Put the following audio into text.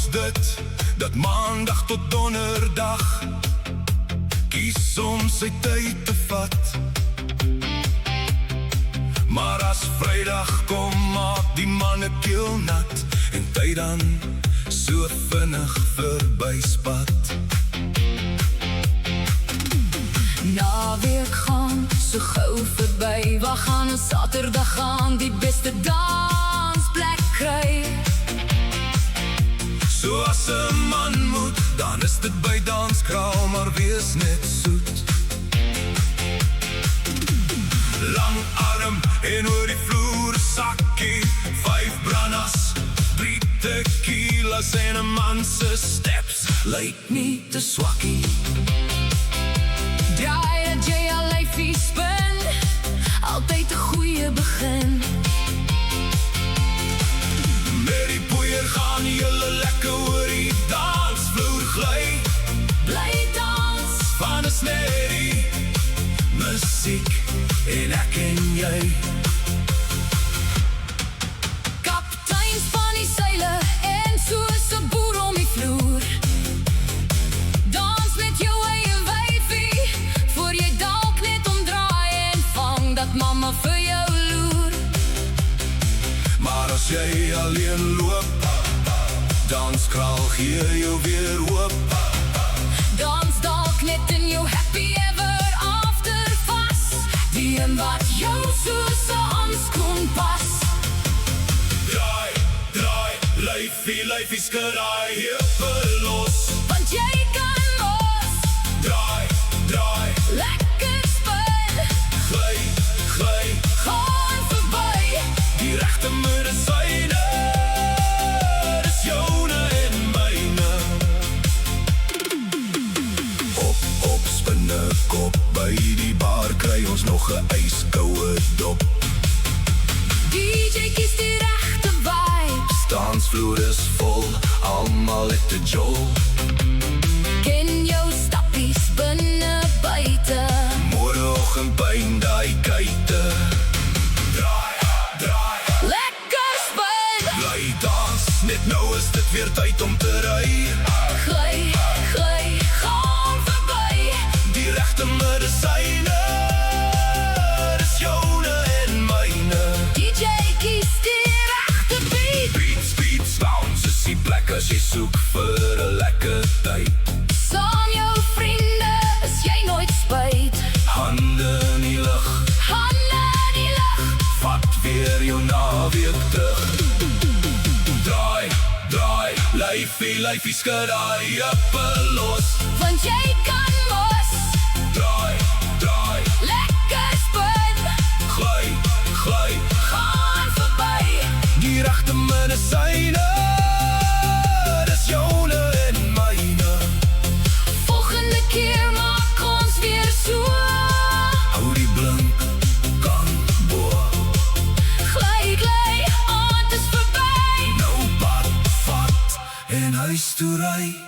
ons dit, dat maandag tot donderdag kies om sy tyd te vat. Maar as Vrydag kom, maak die manne keel nat en tyd dan so vinnig verbyspat. Naweek gaan so gou verby, waar gaan ons Saterdag gaan die beste dansplek kry? So as 'n man moet, dan is dit by Danskraal, maar wees net soet. Lang arm en oor die vloer sakkie, 5 brandas, 3 tequilas en 'n man se steps lyk nie te swakkie. Draai 'n JLA spin, altyd 'n goeie begin. Met die poeier gaan julle lekker oor die dansvloer gly. Bly dans Van 'n snerie musiek en ek en jy. kapteins van die seile en soos 'n boer om die vloer. Dans met jou eie wyfie, voor jy dalk net omdraai en vang dat mamma vir jou loer. Maar as jy alleen loop, Danskraal gee jou weer hoop. Dans dalk net in jou happy ever after vas, die een wat jou soos 'n handskoen pas. Draai, draai, lyfie skraai, heupe los. Want jy kan mos Draai, draai, lekker spin, gly, gly, gaan verby. die regte medisyne, dis joune en myne. Op, spinnekop, by die bar kry ons nog 'n yskoue dop. DJ kies die regte vibes, Dansvloer is vol, almal het 'n jol. ken jou stappies binne buite. Môreoggend pyn daai kuite. Draai, draai, Lekker spin, bly dans, net nou is dit weer tyd om te ry. gly, gly, gaan verby. Die regte medisyne, dis joune en myne. DJ kies die regte beat, Beats, beats, bounce is die plek as jy soek vir 'n lekker tyd. saam jou vriende is jy nooit spyt. Hande in die lug, Hande in die lug, vat weer jou naweek terug. Draai, draai, lyfie skraai, heupe los. want jy kan mos Draai, draai, lekker spin, gly, gly, gaan verby. die regte medisyne, dis joune en myne. Volgende keer maak ons weer so, Hou die blink, kan bo. gly, gly, aand is verby. Nou pad, vat en huis toe ry.